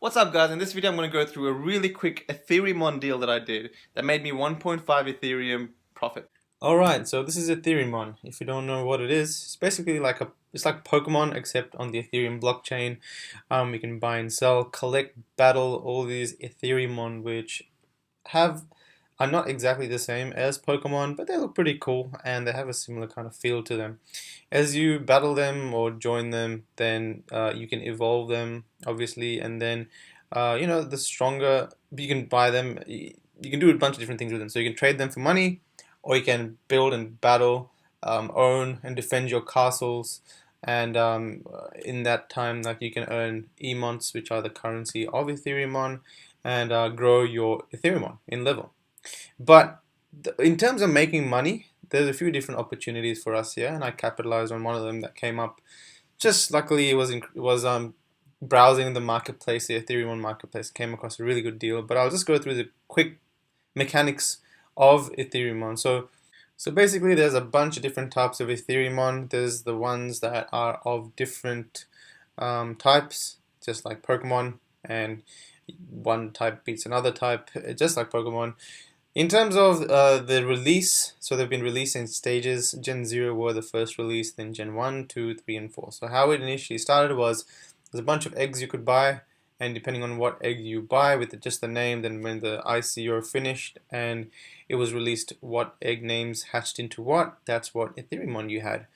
What's up guys, in this video I'm going to go through a really quick Etheremon deal that I did that made me 1.5 Ethereum profit. Alright, so this is Etheremon. If you don't know what it is, it's basically it's like Pokemon except on the Ethereum blockchain. You can buy and sell, collect, battle all these Etheremon which have are not exactly the same as Pokemon, but they look pretty cool and they have a similar kind of feel to them. As you battle them or join them, then you can evolve them, obviously, and then the stronger you can buy them. You can do a bunch of different things with them. So you can trade them for money, or you can build and battle, own and defend your castles. And in that time, like you can earn emons, which are the currency of Etheremon, and grow your Etheremon in level. But in terms of making money, there's a few different opportunities for us here, and I capitalized on one of them that came up. Just luckily, it was browsing the marketplace, the Ethereum marketplace, came across a really good deal. But I'll just go through the quick mechanics of Ethereum. So basically, there's a bunch of different types of Ethereum. There's the ones that are of different types, just like Pokemon, and one type beats another type, just like Pokemon. In terms of the release, so they've been released in stages. Gen 0 were the first release, then Gen 1, 2, 3, and 4. So how it initially started was there's a bunch of eggs you could buy, and depending on what egg you buy with just the name, then when the ICO finished and it was released what egg names hatched into what, that's what Ethereum you had.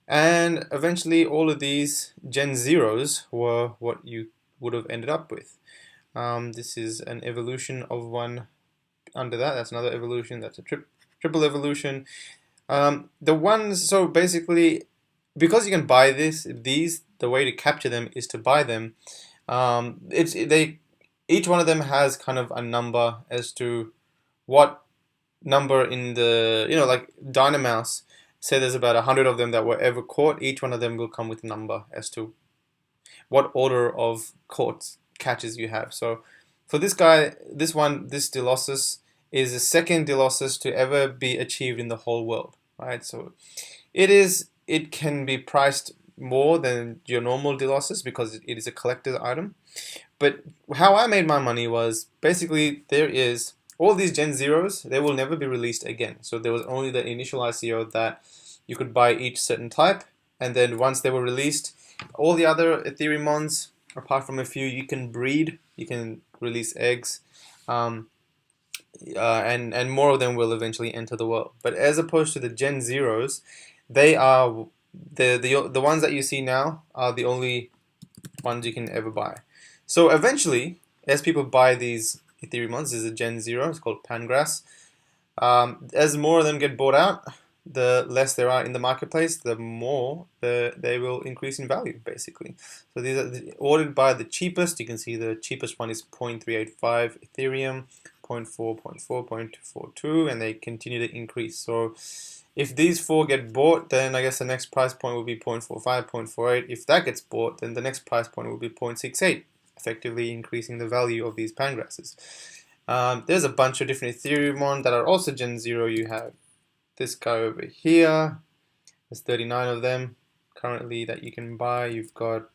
And eventually all of these Gen 0s were what you would have ended up with. This is an evolution of one under that. That's another evolution. That's a triple evolution. So basically, because you can buy these, the way to capture them is to buy them. Each one of them has kind of a number as to what number in the like Dynamouse. Say there's about 100 of them that were ever caught. Each one of them will come with a number as to what order of catches you have. So for this guy, this Dilossus is the second Dilossus to ever be achieved in the whole world, right? So it can be priced more than your normal Dilossus because it is a collector's item. But how I made my money was basically there is all these Gen Zeros, they will never be released again. So there was only the initial ICO that you could buy each certain type, and then once they were released, all the other Ethereumons, apart from a few, you can breed, you can release eggs, and more of them will eventually enter the world. But as opposed to the Gen Zeros, they are the ones that you see now are the only ones you can ever buy. So eventually, as people buy these Ethereumons, this is a Gen 0, it's called Pangrass. As more of them get bought out, the less there are in the marketplace, the more they will increase in value, basically. So these are ordered by the cheapest. You can see the cheapest one is 0.385 Ethereum, 0.4, 0.4, 0.42, and they continue to increase. So if these four get bought, then I guess the next price point will be 0.45, 0.48. If that gets bought, then the next price point will be 0.68, effectively increasing the value of these Pangrasses. There's a bunch of different Ethereum that are also Gen 0. You have this guy over here. There's 39 of them currently that you can buy. You've got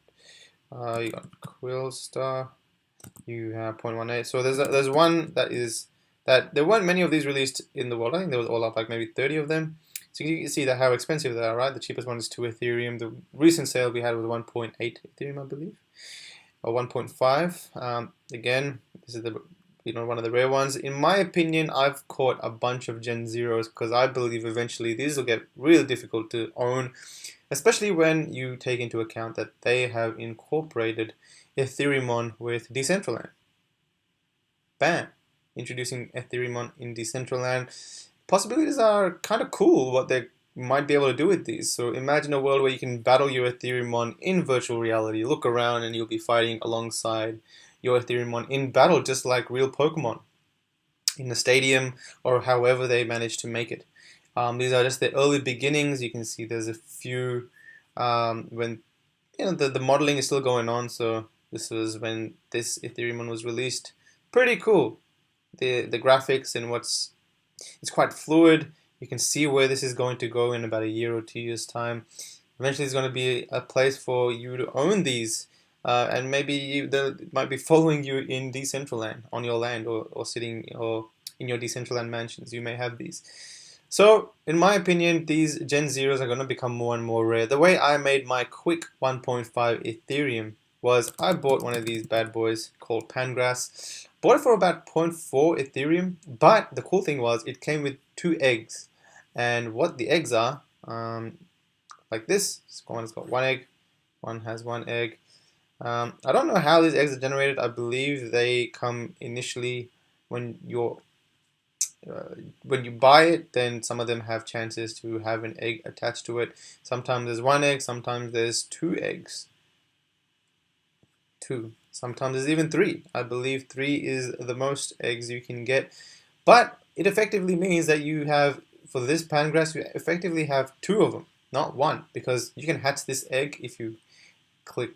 Quillstar. You have 0.18. So there's one that there weren't many of these released in the world. I think there was all up like maybe 30 of them. So you can see that how expensive they are, right? The cheapest one is 2 Ethereum. The recent sale we had was 1.8 Ethereum, I believe, or 1.5. Again, this is one of the rare ones. In my opinion, I've caught a bunch of Gen Zeros because I believe eventually these will get really difficult to own, especially when you take into account that they have incorporated Etheremon with Decentraland. Bam! Introducing Etheremon in Decentraland. Possibilities are kind of cool what they might be able to do with these. So imagine a world where you can battle your Etheremon in virtual reality. Look around and you'll be fighting alongside your Etheremon in battle, just like real Pokemon in the stadium or however they manage to make it. These are just the early beginnings. You can see there's a few when the modeling is still going on. So this was when this Etheremon was released. Pretty cool. The graphics and it's quite fluid. You can see where this is going to go in about a year or 2 years time. Eventually, it's going to be a place for you to own these and maybe they might be following you in Decentraland on your land, or sitting or in your Decentraland mansions. You may have these. So, in my opinion, these Gen Zeros are going to become more and more rare. The way I made my quick 1.5 Ethereum was I bought one of these bad boys called Pangrass. Bought it for about 0.4 Ethereum, but the cool thing was it came with 2 eggs. And what the eggs are, like this, one's got 1 egg, one has 1 egg. I don't know how these eggs are generated. I believe they come initially when you buy it, then some of them have chances to have an egg attached to it. Sometimes there's 1 egg, sometimes there's 2 eggs. 2. Sometimes there's even 3. I believe 3 is the most eggs you can get. But it effectively means that you have, for this Pangrass, you effectively have 2 of them, not 1, because you can hatch this egg if you go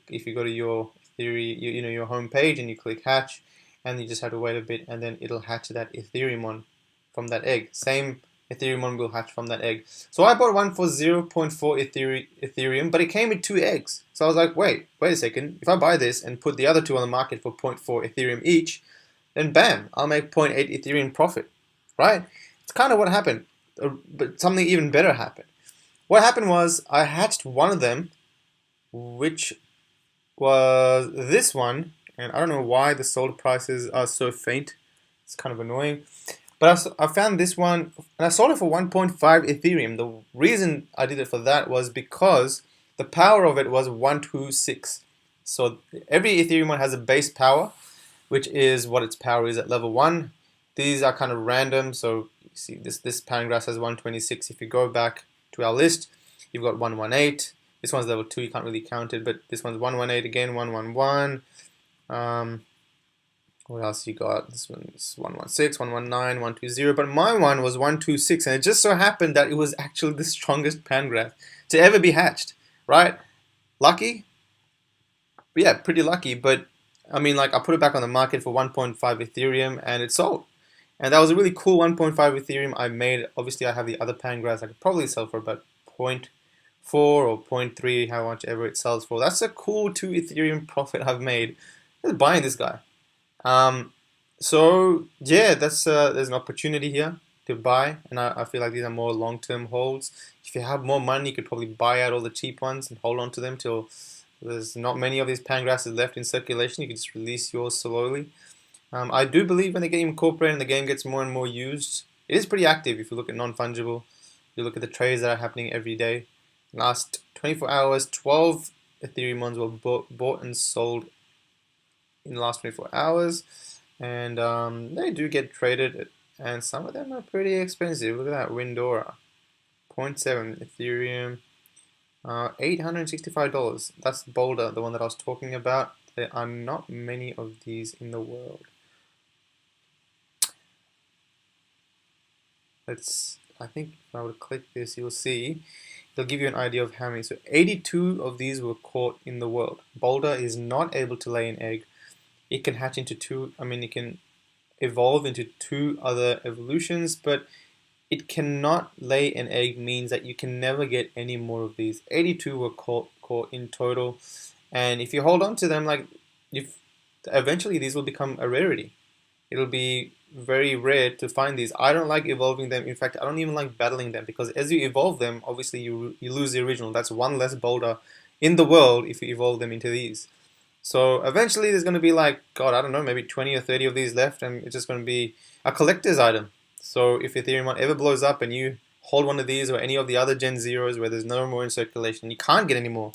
to your your home page and you click hatch, and you just have to wait a bit, and then it'll hatch that Etheremon from that egg. Same Etheremon will hatch from that egg. So I bought one for 0.4 Ethereum, but it came with 2 eggs. So I was like, wait a second. If I buy this and put the other 2 on the market for 0.4 Ethereum each, then bam, I'll make 0.8 Ethereum profit, right? It's kind of what happened, but something even better happened. What happened was I hatched one of them, which was this one, and I don't know why the sold prices are so faint. It's kind of annoying. But I found this one, and I sold it for 1.5 Ethereum. The reason I did it for that was because the power of it was 126. So every Ethereum one has a base power, which is what its power is at level 1. These are kind of random, so you see this Pangrass has 126. If you go back to our list, you've got 118. This one's level 2, you can't really count it, but this one's 118 again, 111. What else you got? This one's 116, 119, 120, but my one was 126, and it just so happened that it was actually the strongest Pangrass to ever be hatched, right? Lucky? Yeah, pretty lucky, but I mean, like, I put it back on the market for 1.5 Ethereum, and it sold. And that was a really cool 1.5 Ethereum I made. Obviously, I have the other Pangrass I could probably sell for about 0.4 or 0.3, how much ever it sells for. That's a cool 2 Ethereum profit I've made just buying this guy. So yeah, there's an opportunity here to buy, and I feel like these are more long-term holds. If you have more money, you could probably buy out all the cheap ones and hold on to them till there's not many of these Pangrasses left in circulation. You can just release yours slowly. I do believe when they get incorporated and the game gets more and more used, it is pretty active. If you look at non-fungible, you look at the trades that are happening every day. Last 24 hours, 12 Ethereumons were bought and sold in the last 24 hours, and they do get traded, and some of them are pretty expensive. Look at that Windora, 0.7 Ethereum, $865. That's Boulder, the one that I was talking about. There are not many of these in the world. I think if I would click this, you'll see it'll give you an idea of how many. So 82 of these were caught in the world. Boulder is not able to lay an egg. It can hatch into 2, it can evolve into 2 other evolutions, but it cannot lay an egg, means that you can never get any more of these. 82 were caught in total, and if you hold on to them, eventually these will become a rarity. It'll be very rare to find these. I don't like evolving them. In fact, I don't even like battling them, because as you evolve them, obviously you lose the original. That's 1 less Boulder in the world if you evolve them into these. So eventually there's going to be I don't know, maybe 20 or 30 of these left, and it's just going to be a collector's item. So if Ethereum ever blows up and you hold one of these or any of the other Gen Zeros where there's no more in circulation and you can't get any more,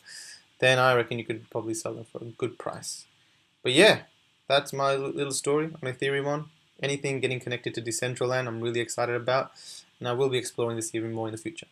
then I reckon you could probably sell them for a good price. But yeah, that's my little story on Etheremon. Anything getting connected to Decentraland I'm really excited about, and I will be exploring this even more in the future.